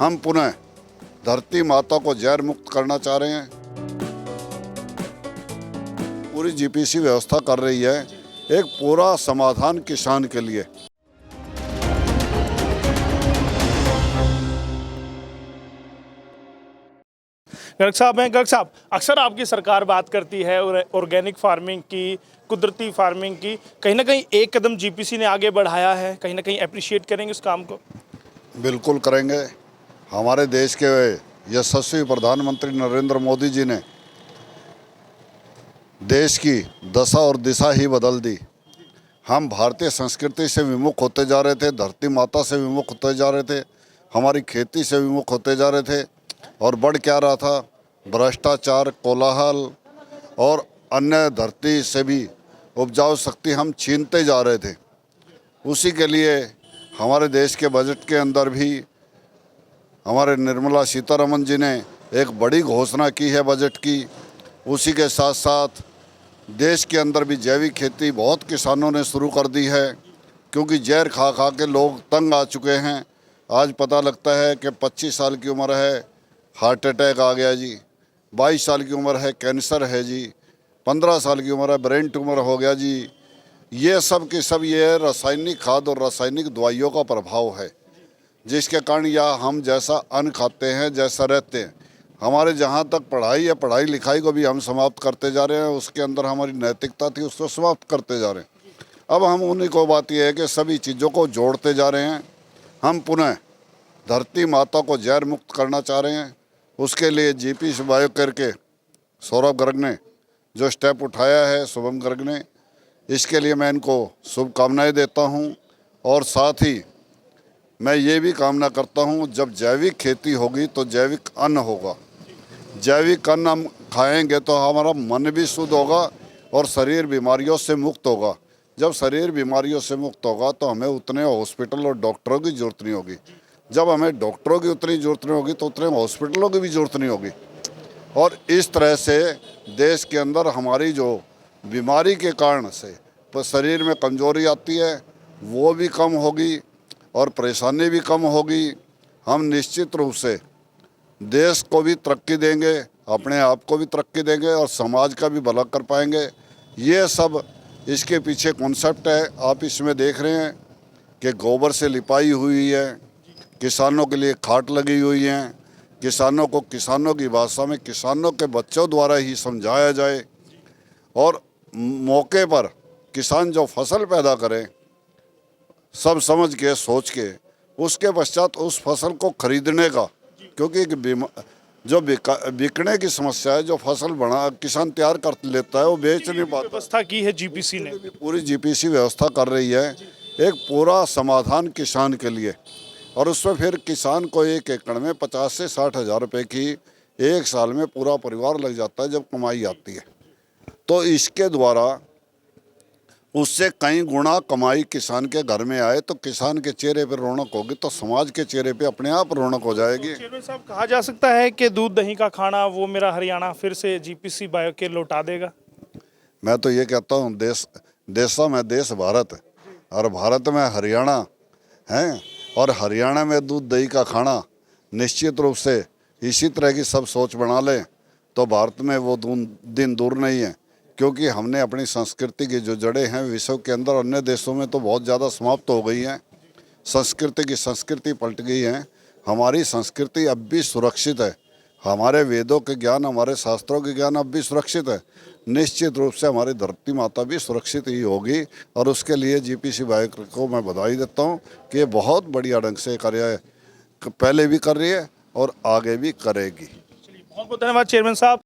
हम पुनः धरती माता को जहर मुक्त करना चाह रहे हैं। पूरी जीपीसी व्यवस्था कर रही है एक पूरा समाधान किसान के लिए। गर्ग साहब हैं। गर्ग साहब, अक्सर आपकी सरकार बात करती है ऑर्गेनिक फार्मिंग की, कुदरती फार्मिंग की। कहीं ना कहीं एक कदम जीपीसी ने आगे बढ़ाया है, कहीं ना कहीं अप्रिशिएट करेंगे उस काम को? बिल्कुल करेंगे। हमारे देश के यशस्वी प्रधानमंत्री नरेंद्र मोदी जी ने देश की दशा और दिशा ही बदल दी। हम भारतीय संस्कृति से विमुख होते जा रहे थे, धरती माता से विमुख होते जा रहे थे, हमारी खेती से विमुख होते जा रहे थे और बढ़ क्या रहा था? भ्रष्टाचार, कोलाहल और अन्य धरती से भी उपजाऊ शक्ति हम छीनते जा रहे थे। उसी के लिए हमारे देश के बजट के अंदर भी हमारे निर्मला सीतारमण जी ने एक बड़ी घोषणा की है बजट की। उसी के साथ साथ देश के अंदर भी जैविक खेती बहुत किसानों ने शुरू कर दी है, क्योंकि जहर खा खा के लोग तंग आ चुके हैं। आज पता लगता है कि 25 साल की उम्र है, हार्ट अटैक आ गया जी, 22 साल की उम्र है, कैंसर है जी, 15 साल की उम्र है, ब्रेन ट्यूमर हो गया जी। ये सब के सब ये रासायनिक खाद और रासायनिक दवाइयों का प्रभाव है, जिसके कारण या हम जैसा अन्न खाते हैं, जैसा रहते हैं, हमारे जहाँ तक पढ़ाई है, पढ़ाई लिखाई को भी हम समाप्त करते जा रहे हैं। उसके अंदर हमारी नैतिकता थी, उसको समाप्त करते जा रहे हैं। अब हम उन्हीं को बात यह है कि सभी चीज़ों को जोड़ते जा रहे हैं। हम पुनः धरती माता को जहर मुक्त करना चाह रहे हैं। उसके लिए जीपीसी बायोकेयर के सौरभ गर्ग ने जो स्टेप उठाया है, शुभम गर्ग ने, इसके लिए मैं इनको शुभकामनाएं देता हूं। और साथ ही मैं ये भी कामना करता हूं, जब जैविक खेती होगी तो जैविक अन्न होगा। जैविक अन्न हम खाएंगे तो हमारा मन भी शुद्ध होगा और शरीर बीमारियों से मुक्त होगा। जब शरीर बीमारियों से मुक्त होगा तो हमें उतने हॉस्पिटल और डॉक्टरों की ज़रूरत नहीं होगी। जब हमें डॉक्टरों की उतनी ज़रूरत नहीं होगी तो उतने हॉस्पिटलों की भी ज़रूरत नहीं होगी। और इस तरह से देश के अंदर हमारी जो बीमारी के कारण से शरीर में कमज़ोरी आती है वो भी कम होगी और परेशानी भी कम होगी। हम निश्चित रूप से देश को भी तरक्की देंगे, अपने आप को भी तरक्की देंगे और समाज का भी भला कर पाएंगे। ये सब इसके पीछे कॉन्सेप्ट है। आप इसमें देख रहे हैं कि गोबर से लिपाई हुई है, किसानों के लिए खाट लगी हुई है, किसानों को किसानों की भाषा में किसानों के बच्चों द्वारा ही समझाया जाए और मौके पर किसान जो फसल पैदा करें सब समझ के सोच के उसके पश्चात उस फसल को खरीदने का, क्योंकि जो बिकने की समस्या है, जो फसल बना किसान तैयार कर लेता है वो बेच नहीं पाता। व्यवस्था की है जीपीसी ने, पूरी जीपीसी व्यवस्था कर रही है एक पूरा समाधान किसान के लिए। और उसमें फिर किसान को एक एकड़ में 50 से 60 हज़ार रुपये की एक साल में पूरा परिवार लग जाता है जब कमाई आती है। तो इसके द्वारा उससे कई गुना कमाई किसान के घर में आए तो किसान के चेहरे पर रौनक होगी तो समाज के चेहरे पे अपने आप रौनक हो जाएगी। चेयरमैन साहब, कहा जा सकता है कि दूध दही का खाना वो मेरा हरियाणा फिर से जीपीसी बायोकेयर लौटा देगा? मैं तो ये कहता हूँ देशा में देश भारत और भारत में हरियाणा है और हरियाणा में दूध दही का खाना निश्चित रूप से इसी तरह की सब सोच बना लें तो भारत में वो दिन दूर नहीं है। क्योंकि हमने अपनी संस्कृति की जो जड़ें हैं विश्व के अंदर अन्य देशों में तो बहुत ज़्यादा समाप्त हो गई हैं। संस्कृति पलट गई है। हमारी संस्कृति अब भी सुरक्षित है। हमारे वेदों के ज्ञान, हमारे शास्त्रों के ज्ञान अब भी सुरक्षित है। निश्चित रूप से हमारी धरती माता भी सुरक्षित ही होगी और उसके लिए जीपीसी बायोकेयर को मैं बधाई देता हूँ कि ये बहुत बढ़िया ढंग से कार्य पहले भी कर रही है और आगे भी करेगी। बहुत बहुत धन्यवाद चेयरमैन साहब।